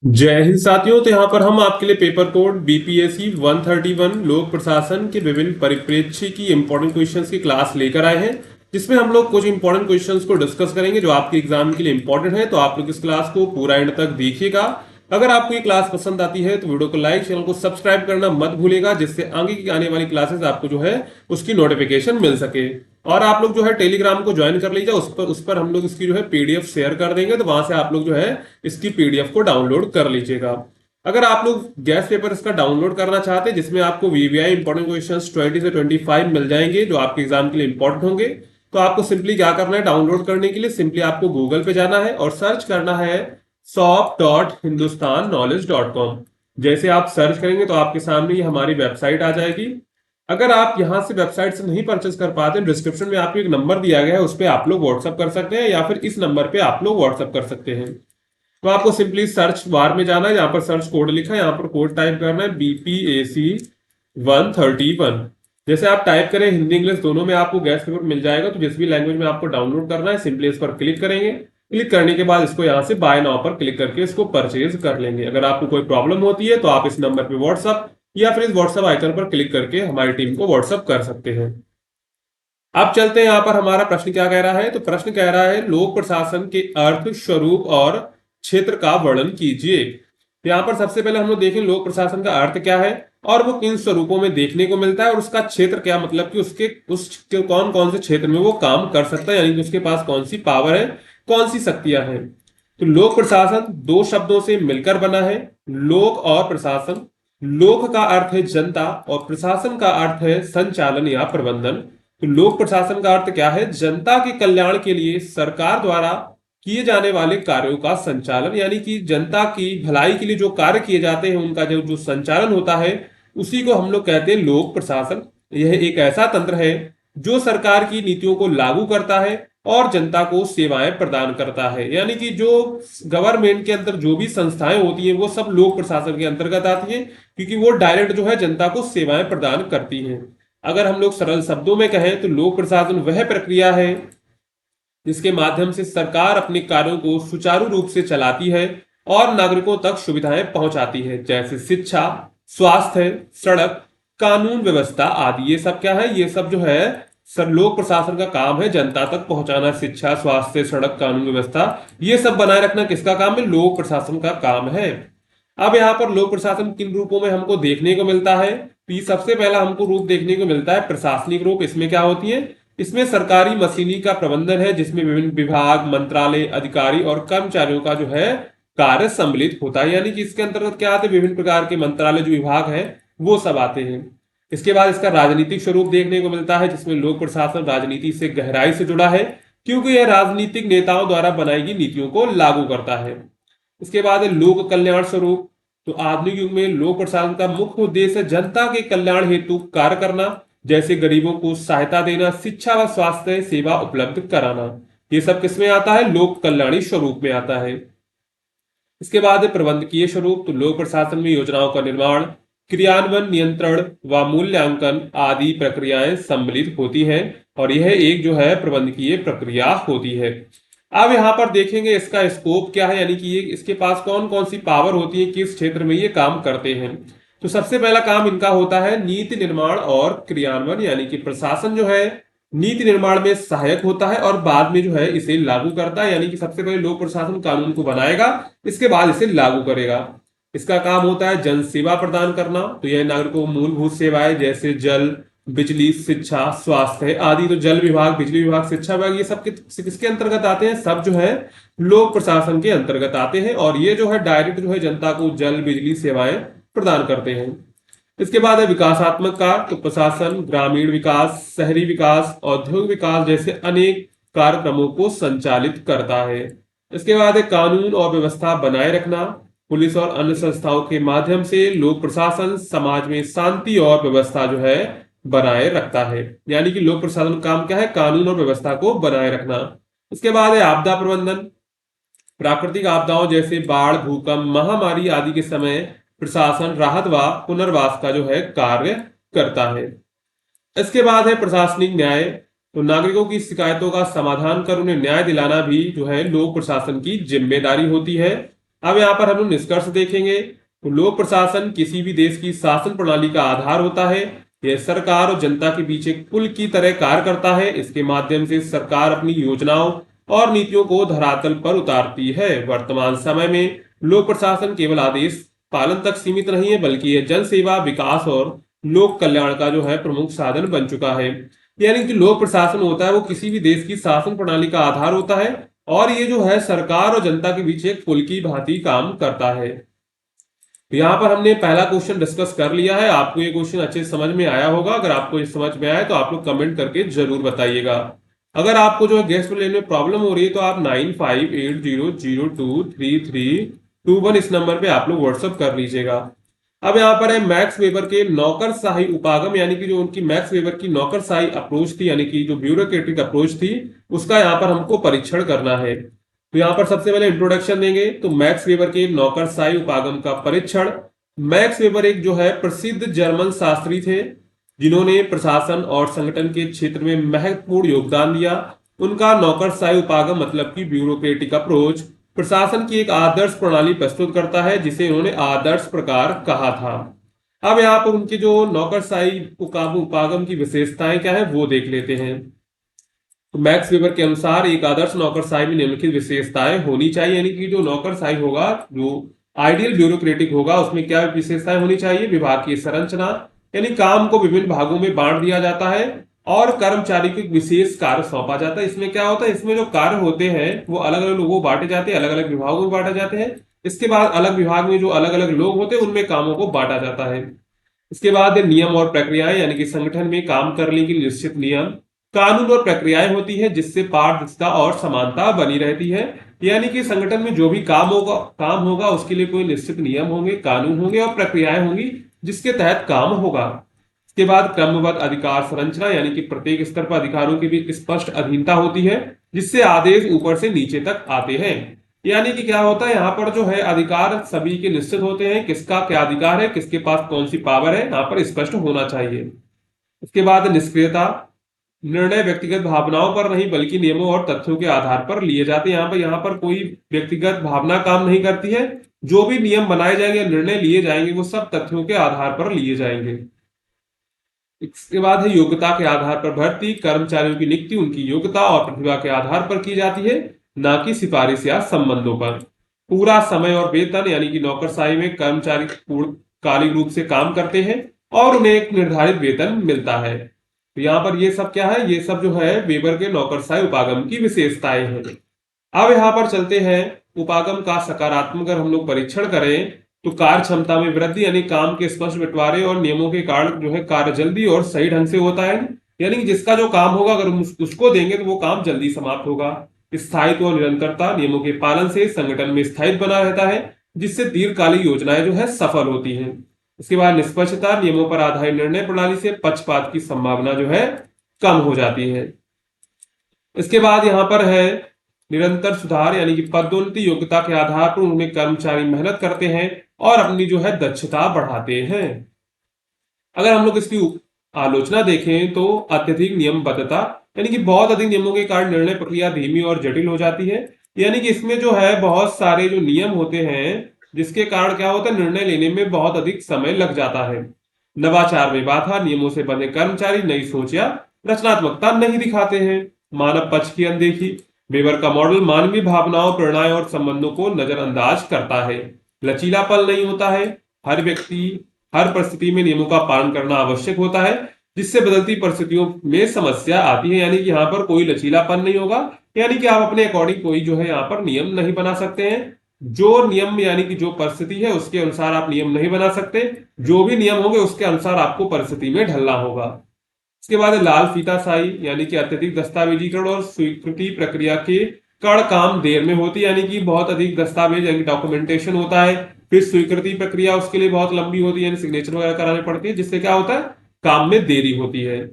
जय हिंद साथियों। तो यहाँ पर हम आपके लिए पेपर कोड बीपीएससी 131 लोक प्रशासन के विभिन्न परिप्रेक्ष्य की इंपॉर्टेंट क्वेश्चंस की क्लास लेकर आए हैं, जिसमें हम लोग कुछ इंपॉर्टेंट क्वेश्चंस को डिस्कस करेंगे जो आपके एग्जाम के लिए इंपॉर्टेंट है। तो आप लोग इस क्लास को पूरा एंड तक देखिएगा। अगर आपको ये क्लास पसंद आती है तो वीडियो को लाइक, चैनल को सब्सक्राइब करना मत भूलेगा, जिससे आगे की आने वाली क्लासेस आपको जो है उसकी नोटिफिकेशन मिल सके। और आप लोग जो है टेलीग्राम को ज्वाइन कर लीजिए, उस पर हम लोग इसकी जो है पीडीएफ शेयर कर देंगे, तो वहां से आप लोग जो है इसकी पीडीएफ को डाउनलोड कर लीजिएगा। अगर आप लोग गैस पेपर इसका डाउनलोड करना चाहते हैं, जिसमें आपको वीवीआई इंपॉर्टेंट क्वेश्चंस 20 से 25 मिल जाएंगे जो आपके एग्जाम के लिए इंपॉर्टेंट होंगे, तो आपको सिंपली क्या करना है, डाउनलोड करने के लिए सिंपली आपको गूगल पे जाना है और सर्च करना है shop.hindustanknowledge.com। जैसे आप सर्च करेंगे तो आपके सामने ये हमारी वेबसाइट आ जाएगी। अगर आप यहां से वेबसाइट से नहीं परचेस कर पाते, डिस्क्रिप्शन में आपको एक नंबर दिया गया है, उस पर आप लोग व्हाट्सअप कर सकते हैं, या फिर इस नंबर पे आप लोग व्हाट्सअप कर सकते हैं। तो आपको सिंपली सर्च बार में जाना है, यहाँ पर सर्च कोड लिखा है, यहाँ पर कोड टाइप करना है बीपीएसी 131। जैसे आप टाइप करें हिंदी इंग्लिश दोनों में आपको गैस पेपर मिल जाएगा। तो जिस भी लैंग्वेज में आपको डाउनलोड करना है सिंपली इस पर क्लिक करेंगे। क्लिक करने के बाद इसको यहाँ से बाय नाउ पर क्लिक करके इसको परचेज कर लेंगे। अगर आपको कोई प्रॉब्लम होती है तो आप इस नंबर पे व्हाट्सअप या फिर इस व्हाट्सअप आइकन पर क्लिक करके हमारी टीम को व्हाट्सअप कर सकते हैं। अब चलते हैं यहाँ पर हमारा प्रश्न क्या कह रहा है। तो प्रश्न कह रहा है लोक प्रशासन के अर्थ, स्वरूप और क्षेत्र का वर्णन कीजिए। तो यहाँ पर सबसे पहले हम लोग देखें लोक प्रशासन का अर्थ क्या है और वो किन स्वरूपों में देखने को मिलता है, और उसका क्षेत्र क्या, मतलब कि उसके कौन कौन से क्षेत्र में वो काम कर सकता है, यानी कि उसके पास कौन सी पावर है, कौन सी शक्तियां हैं। तो लोक प्रशासन दो शब्दों से मिलकर बना है, लोक और प्रशासन। लोक का अर्थ है जनता और प्रशासन का अर्थ है संचालन या प्रबंधन। तो लोक प्रशासन का अर्थ क्या है, जनता के कल्याण के लिए सरकार द्वारा किए जाने वाले कार्यों का संचालन, यानी कि जनता की भलाई के लिए जो कार्य किए जाते हैं उनका जो जो संचालन होता है उसी को हम लोग कहते हैं लोक प्रशासन। यह एक ऐसा तंत्र है जो सरकार की नीतियों को लागू करता है और जनता को सेवाएं प्रदान करता है, यानी कि जो गवर्नमेंट के अंदर जो भी संस्थाएं होती हैं वो सब लोक प्रशासन के अंतर्गत आती हैं, क्योंकि वो डायरेक्ट जो है जनता को सेवाएं प्रदान करती हैं। अगर हम लोग सरल शब्दों में कहें तो लोक प्रशासन वह प्रक्रिया है जिसके माध्यम से सरकार अपने कार्यों को सुचारू रूप से चलाती है और नागरिकों तक सुविधाएं पहुंचाती है, जैसे शिक्षा, स्वास्थ्य, सड़क, कानून व्यवस्था आदि। ये सब क्या है, ये सब जो है लोक प्रशासन का काम है, जनता तक पहुंचाना। शिक्षा, स्वास्थ्य, सड़क, कानून व्यवस्था ये सब बनाए रखना किसका काम है, लोक प्रशासन का काम है। अब यहाँ पर लोक प्रशासन किन रूपों में हमको देखने को मिलता है, तो ये सबसे पहला हमको रूप देखने को मिलता है प्रशासनिक रूप। इसमें क्या होती है, इसमें सरकारी मशीनरी का प्रबंधन है, जिसमें विभिन्न विभाग, मंत्रालय, अधिकारी और कर्मचारियों का जो है कार्य सम्मिलित होता है, यानी कि इसके अंतर्गत क्या आते हैं, विभिन्न प्रकार के मंत्रालय जो विभाग हैं वो सब आते हैं। इसके बाद इसका राजनीतिक स्वरूप देखने को मिलता है, जिसमें लोक प्रशासन राजनीति से गहराई से जुड़ा है, क्योंकि यह राजनीतिक नेताओं द्वारा बनाई गई नीतियों को लागू करता है। इसके बाद है लोक कल्याण स्वरूप। तो आधुनिक युग में लोक प्रशासन का मुख्य उद्देश्य है जनता के कल्याण हेतु कार्य करना, जैसे गरीबों को सहायता देना, शिक्षा व स्वास्थ्य सेवा उपलब्ध कराना। ये सब किसमें आता है, लोक कल्याणी स्वरूप में आता है। इसके बाद है प्रबंधकीय स्वरूप। तो लोक प्रशासन में योजनाओं का निर्माण, क्रियान्वयन, नियंत्रण व मूल्यांकन आदि प्रक्रियाएं सम्मिलित होती हैं, और यह एक जो है प्रबंधकीय प्रक्रिया होती है। अब यहाँ पर देखेंगे इसका स्कोप क्या है, यानी कि ये इसके पास कौन कौन सी पावर होती है, किस क्षेत्र में ये काम करते हैं। तो सबसे पहला काम इनका होता है नीति निर्माण और क्रियान्वयन, यानी कि प्रशासन जो है नीति निर्माण में सहायक होता है और बाद में जो है इसे लागू करता है, यानी कि सबसे पहले लोक प्रशासन कानून को बनाएगा, इसके बाद इसे लागू करेगा। इसका काम होता है जन सेवा प्रदान करना। तो यह नागरिकों को मूलभूत सेवाएं जैसे जल, बिजली, शिक्षा, स्वास्थ्य आदि। तो जल विभाग, बिजली विभाग, शिक्षा विभाग ये सब किसके अंतर्गत आते हैं, सब जो है लोक प्रशासन के अंतर्गत आते हैं, और ये जो है डायरेक्ट जो है जनता को जल बिजली सेवाएं प्रदान करते हैं। इसके बाद है विकासात्मक कार्य। तो प्रशासन ग्रामीण विकास, शहरी विकास, औद्योगिक विकास जैसे अनेक कार्यक्रमों को संचालित करता है। इसके बाद है कानून और व्यवस्था बनाए रखना। पुलिस और अन्य संस्थाओं के माध्यम से लोक प्रशासन समाज में शांति और व्यवस्था जो है बनाए रखता है, यानी कि लोक प्रशासन का काम क्या है, कानून और व्यवस्था को बनाए रखना। इसके बाद है आपदा प्रबंधन। प्राकृतिक आपदाओं जैसे बाढ़, भूकंप, महामारी आदि के समय प्रशासन राहत व पुनर्वास का जो है कार्य करता है। इसके बाद है प्रशासनिक न्याय। तो नागरिकों की शिकायतों का समाधान कर उन्हें न्याय दिलाना भी जो है लोक प्रशासन की जिम्मेदारी होती है। अब यहाँ पर हम लोग निष्कर्ष देखेंगे। तो लोक प्रशासन किसी भी देश की शासन प्रणाली का आधार होता है। यह सरकार और जनता के बीच एक पुल की तरह कार्य करता है। इसके माध्यम से सरकार अपनी योजनाओं और नीतियों को धरातल पर उतारती है। वर्तमान समय में लोक प्रशासन केवल आदेश पालन तक सीमित नहीं है, बल्कि यह जन सेवा, विकास और लोक कल्याण का जो है प्रमुख साधन बन चुका है। यानी कि लोक प्रशासन होता है वो किसी भी देश की शासन प्रणाली का आधार होता है, और ये जो है सरकार और जनता के बीच एक पुल की भांति काम करता है। तो यहाँ पर हमने पहला क्वेश्चन डिस्कस कर लिया है। आपको ये क्वेश्चन अच्छे से समझ में आया होगा। अगर आपको ये समझ में आया तो आप लोग कमेंट करके जरूर बताइएगा। अगर आपको जो है गैस लेने में प्रॉब्लम हो रही है तो आप 9580023321 इस नंबर पे आप लोग व्हाट्सअप कर लीजिएगा। अब यहाँ पर है मैक्स वेबर के नौकरशाही उपागम, यानी कि जो उनकी मैक्स वेबर की नौकरशाही अप्रोच थी, यानी कि जो ब्यूरोक्रेटिक अप्रोच थी, उसका यहाँ पर हमको परीक्षण करना है। तो यहाँ पर सबसे पहले इंट्रोडक्शन देंगे। तो मैक्स वेबर के नौकरशाही उपागम का परीक्षण। मैक्स वेबर एक जो है प्रसिद्ध जर्मन शास्त्री थे, जिन्होंने प्रशासन और संगठन के क्षेत्र में महत्वपूर्ण योगदान दिया। उनका नौकरशाही उपागम मतलब कि ब्यूरोक्रेटिक अप्रोच प्रशासन की एक आदर्श प्रणाली प्रस्तुत करता है, जिसे उन्होंने आदर्श प्रकार कहा था। अब यहाँ पर उनके जो नौकरशाही उपागम की विशेषताएं क्या है वो देख लेते हैं। तो मैक्स वेबर के अनुसार एक आदर्श नौकरशाही में निम्नलिखित विशेषताएं होनी चाहिए, यानी कि जो नौकरशाही होगा, जो आइडियल ब्यूरोक्रेटिक होगा, उसमें क्या विशेषताएं होनी चाहिए। विभाग की संरचना, यानी काम को विभिन्न भागों में बांट दिया जाता है और कर्मचारी को एक विशेष कार्य सौंपा जाता है। इसमें क्या होता है, इसमें जो कार्य होते हैं वो अलग अलग लोगों को बांटे जाते हैं, अलग अलग विभागों में बांटे जाते हैं। इसके बाद अलग विभाग में जो अलग अलग लोग होते हैं उनमें कामों को बांटा जाता है। इसके बाद नियम और प्रक्रियाएं, यानी कि संगठन में काम करने के लिए निश्चित नियम, कानून और प्रक्रियाएं होती है, जिससे पारदर्शिता और समानता बनी रहती है। यानी कि संगठन में जो भी काम होगा उसके लिए कोई निश्चित नियम होंगे, कानून होंगे और प्रक्रियाएं होंगी, जिसके तहत काम होगा। इसके बाद क्रमबद्ध अधिकार संरचना, यानी कि प्रत्येक स्तर पर अधिकारों की भी स्पष्ट अधीनता होती है, जिससे आदेश ऊपर से नीचे तक आते हैं। यानी कि क्या होता है, यहाँ पर जो है अधिकार सभी के निश्चित होते हैं, किसका क्या अधिकार है, किसके पास कौन सी पावर है, यहाँ पर स्पष्ट होना चाहिए। उसके बाद निष्क्रियता, निर्णय व्यक्तिगत भावनाओं पर नहीं बल्कि नियमों और तथ्यों के आधार पर लिए जाते हैं। यहाँ पर कोई व्यक्तिगत भावना काम नहीं करती है। जो भी नियम बनाए जाएंगे, निर्णय लिए जाएंगे, वो सब तथ्यों के आधार पर लिए जाएंगे। इसके बाद है योग्यता के आधार पर भर्ती। कर्मचारियों की नियुक्ति उनकी योग्यता और प्रतिभा के आधार पर की जाती है, ना कि सिफारिश या संबंधों पर। पूरा समय और वेतन, यानी कि नौकरशाही में कर्मचारी पूर्णकालिक रूप से काम करते हैं और उन्हें एक निर्धारित वेतन मिलता है। तो यहाँ पर ये सब क्या है, ये सब जो है वेबर के नौकरशाही उपागम की विशेषताएं हैं। अब यहाँ पर चलते हैं उपागम का सकारात्मक अगर हम लोग परीक्षण करें तो कार्य क्षमता में वृद्धि, यानी काम के स्पष्ट बंटवारे और नियमों के कारण जो है कार्य जल्दी और सही ढंग से होता है। यानी कि जिसका जो काम होगा अगर हम उसको देंगे तो वो काम जल्दी समाप्त होगा। स्थायित्व और निरंतरता, नियमों के पालन से संगठन में स्थायित्व बना रहता है, जिससे दीर्घकालिक योजनाएं जो है सफल होती हैं। इसके बाद निष्पक्षता, नियमों पर आधारित निर्णय प्रणाली से पक्षपात की संभावना जो है कम हो जाती है। इसके बाद यहाँ पर है निरंतर सुधार, यानी कि पदोन्नति योग्यता के आधार पर उनमें कर्मचारी मेहनत करते हैं और अपनी जो है दक्षता बढ़ाते हैं। अगर हम लोग इसकी आलोचना देखें तो अत्यधिक नियमबद्धता, यानी कि बहुत अधिक नियमों के कारण निर्णय प्रक्रिया धीमी और जटिल हो जाती है। यानी कि इसमें जो है बहुत सारे जो नियम होते हैं, जिसके कारण क्या होता है, निर्णय लेने में बहुत अधिक समय लग जाता है। नवाचार में बाधा, नियमों से बने कर्मचारी नई सोच या रचनात्मकता नहीं दिखाते हैं। मानव पक्ष की अनदेखी, वेबर का मॉडल मानवीय भावनाओं, प्रेरणाएं और संबंधों को नजरअंदाज करता है। लचीलापन नहीं होता है, हर व्यक्ति हर परिस्थिति में नियमों का पालन करना आवश्यक होता है, जिससे बदलती परिस्थितियों में समस्या आती है। यानी कि यहाँ पर कोई लचीलापन नहीं होगा, यानी कि आप अपने अकॉर्डिंग कोई जो है यहाँ पर नियम नहीं बना सकते हैं। जो नियम यानी कि जो परिस्थिति है उसके अनुसार आप नियम नहीं बना सकते, जो भी नियम होंगे उसके अनुसार आपको परिस्थिति में ढलना होगा। इसके बाद लाल फीताशाही, यानी कि अत्यधिक दस्तावेजीकरण और स्वीकृति प्रक्रिया के कारण काम देर में होती है। यानी कि बहुत अधिक दस्तावेज यानी डॉक्यूमेंटेशन होता है, फिर स्वीकृति प्रक्रिया उसके लिए बहुत लंबी होती है, यानी सिग्नेचर वगैरह कराने पड़ती है, जिससे क्या होता है, काम में देरी होती है।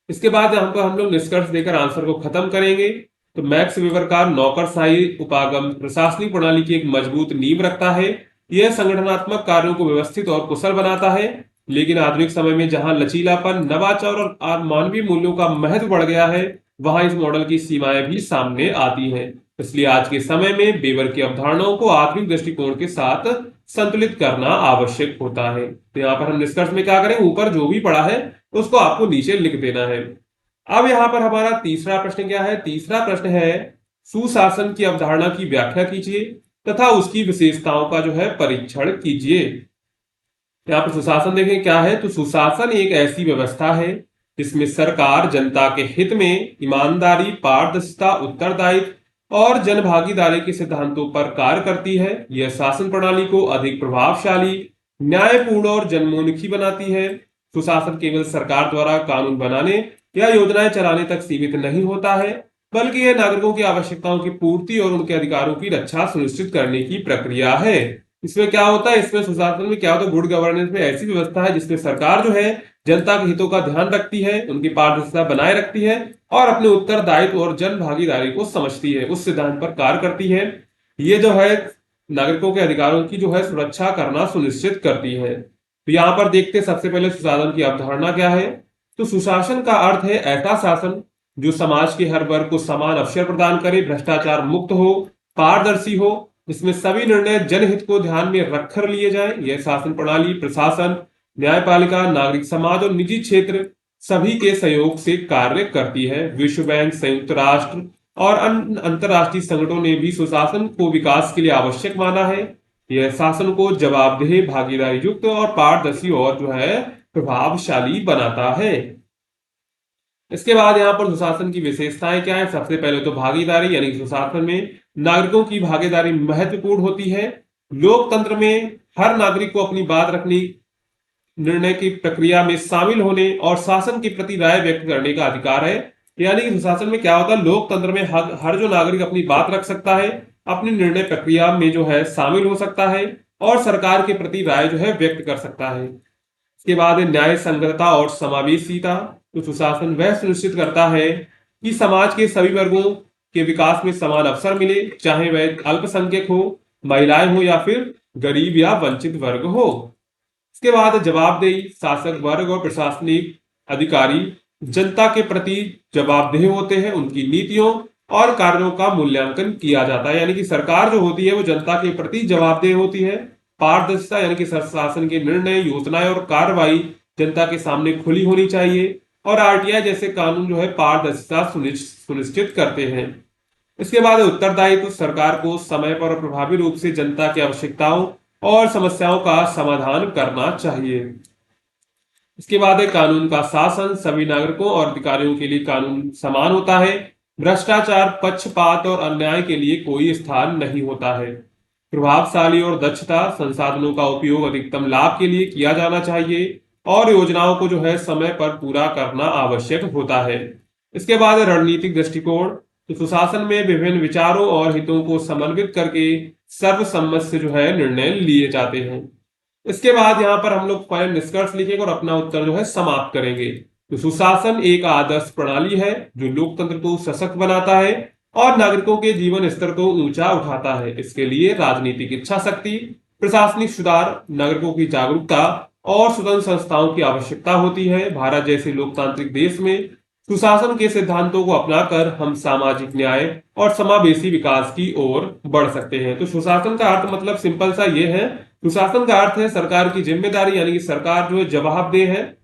इसके बाद यहाँ पर हम लोग निष्कर्ष देकर आंसर को खत्म करेंगे। तो मैक्स वेबर का नौकरशाही उपागम प्रशासनिक प्रणाली की एक मजबूत नींव रखता है। यह संगठनात्मक कार्यों को व्यवस्थित और कुशल बनाता है। लेकिन आधुनिक समय में जहां लचीलापन, नवाचार और मानवीय मूल्यों का महत्व बढ़ गया है, वहां इस मॉडल की सीमाएं भी सामने आती हैं। इसलिए आज के समय में बेवर की अवधारणाओं को आधुनिक दृष्टिकोण के साथ संतुलित करना आवश्यक होता है। तो यहाँ पर हम निष्कर्ष में क्या करें, ऊपर जो भी पढ़ा है उसको आपको नीचे लिख देना है। अब यहाँ पर हमारा तीसरा प्रश्न क्या है, तीसरा प्रश्न है सुशासन की अवधारणा की व्याख्या कीजिए तथा उसकी विशेषताओं का जो है परीक्षण कीजिए। यहाँ पर सुशासन देखें क्या है, तो सुशासन एक ऐसी व्यवस्था है जिसमें सरकार जनता के हित में ईमानदारी, पारदर्शिता, उत्तरदायित्व और जनभागीदारी के सिद्धांतों पर कार्य करती है। यह शासन प्रणाली को अधिक प्रभावशाली, न्यायपूर्ण और जनोन्मुखी बनाती है। सुशासन केवल सरकार द्वारा कानून बनाने या योजनाएं चलाने तक सीमित नहीं होता है, बल्कि यह नागरिकों की आवश्यकताओं की पूर्ति और उनके अधिकारों की रक्षा सुनिश्चित करने की प्रक्रिया है। इसमें क्या होता है, इसमें सुशासन में क्या होता है, गुड गवर्नेंस में ऐसी व्यवस्था है जिसमें सरकार जो है जनता के हितों का ध्यान रखती है, उनकी पारदर्शिता बनाए रखती है और अपने उत्तरदायित्व और जन भागीदारी को समझती है, उस सिद्धांत पर कार्य करती है। ये जो है नागरिकों के अधिकारों की जो है सुरक्षा करना सुनिश्चित करती है। तो यहाँ पर देखते सबसे पहले सुशासन की अवधारणा क्या है। तो सुशासन का अर्थ है ऐसा शासन जो समाज के हर वर्ग को समान अवसर प्रदान करे, भ्रष्टाचार मुक्त हो, पारदर्शी हो, जिसमें सभी निर्णय जनहित को ध्यान में रखकर लिए जाए। यह शासन प्रणाली प्रशासन, न्यायपालिका, नागरिक समाज और निजी क्षेत्र सभी के सहयोग से कार्य करती है। विश्व बैंक, संयुक्त राष्ट्र और अन्य अंतरराष्ट्रीय संगठनों ने भी सुशासन को विकास के लिए आवश्यक माना है। यह शासन को जवाबदेह, भागीदारी युक्त और पारदर्शी और जो है प्रभावशाली बनाता है। इसके बाद यहाँ पर सुशासन की विशेषताएं क्या है। सबसे पहले तो भागीदारी, यानी सुशासन में नागरिकों की भागीदारी महत्वपूर्ण होती है। लोकतंत्र में हर नागरिक को अपनी बात रखने, निर्णय की प्रक्रिया में शामिल होने और शासन के प्रति राय व्यक्त करने का अधिकार है। यानी कि सुशासन में क्या होता है, लोकतंत्र में हर जो नागरिक अपनी बात रख सकता है, अपनी निर्णय प्रक्रिया में जो है शामिल हो सकता है और सरकार के प्रति राय जो है व्यक्त कर सकता है। इसके बाद न्याय संगतता और समावेशिता। तो सुशासन वह सुनिश्चित करता है कि समाज के सभी वर्गों के विकास में समान अवसर मिले, चाहे वह अल्पसंख्यक हो, महिलाएं हो या फिर गरीब या वंचित वर्ग हो। इसके बाद जवाबदेही, शासक वर्ग और प्रशासनिक अधिकारी जनता के प्रति जवाबदेह होते हैं, उनकी नीतियों और कार्यों का मूल्यांकन किया जाता है। यानी कि सरकार जो होती है वो जनता के प्रति जवाबदेह होती है। पारदर्शिता, यानी कि शासन के निर्णय, योजनाएं और कार्रवाई जनता के सामने खुली होनी चाहिए। और आरटीआई जैसे कानून जो है पारदर्शिता सुनिश्चित करते हैं। इसके बाद उत्तरदायित्व, सरकार को समय पर और प्रभावी रूप से जनता की आवश्यकताओं और समस्याओं का समाधान करना चाहिए। इसके बाद है कानून का शासन, सभी नागरिकों और अधिकारियों के लिए कानून समान होता है। भ्रष्टाचार, पक्षपात और अन्याय के लिए कोई स्थान नहीं होता है। प्रभावशाली और दक्षता, संसाधनों का उपयोग अधिकतम लाभ के लिए किया जाना चाहिए और योजनाओं को जो है समय पर पूरा करना आवश्यक होता है। इसके बाद रणनीतिक दृष्टिकोण। तो सुशासन में विभिन्न विचारों और हितों को समन्वित करके सर्वसम्मत से जो है निर्णय लिए जाते हैं। इसके बाद यहाँ पर हम लोग फाइनल निष्कर्ष लिखेंगे और अपना उत्तर जो है समाप्त करेंगे। तो सुशासन एक आदर्श प्रणाली है जो लोकतंत्र को सशक्त बनाता है और नागरिकों के जीवन स्तर को ऊंचा उठाता है। इसके लिए राजनीतिक इच्छा शक्ति, प्रशासनिक सुधार, नागरिकों की जागरूकता और स्वतंत्र संस्थाओं की आवश्यकता होती है। भारत जैसे लोकतांत्रिक देश में सुशासन के सिद्धांतों को अपनाकर हम सामाजिक न्याय और समावेशी विकास की ओर बढ़ सकते हैं। तो सुशासन का अर्थ मतलब सिंपल सा ये है, सुशासन का अर्थ है सरकार की जिम्मेदारी, यानी कि सरकार जो है जवाबदेह है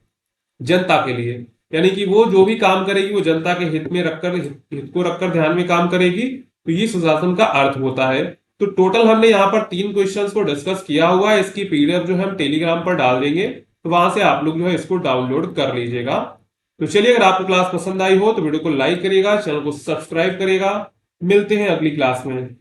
जनता के लिए, यानी कि वो जो भी काम करेगी वो जनता के हित में रखकर, हित को रखकर ध्यान में काम करेगी। तो ये सुशासन का अर्थ होता है। तो टोटल हमने यहाँ पर 3 क्वेश्चंस को डिस्कस किया हुआ है। इसकी पीडीएफ जो है हम टेलीग्राम पर डाल देंगे, तो वहां से आप लोग जो है इसको डाउनलोड कर लीजिएगा। तो चलिए, अगर आपको क्लास पसंद आई हो तो वीडियो को लाइक करिएगा, चैनल को सब्सक्राइब करिएगा। मिलते हैं अगली क्लास में।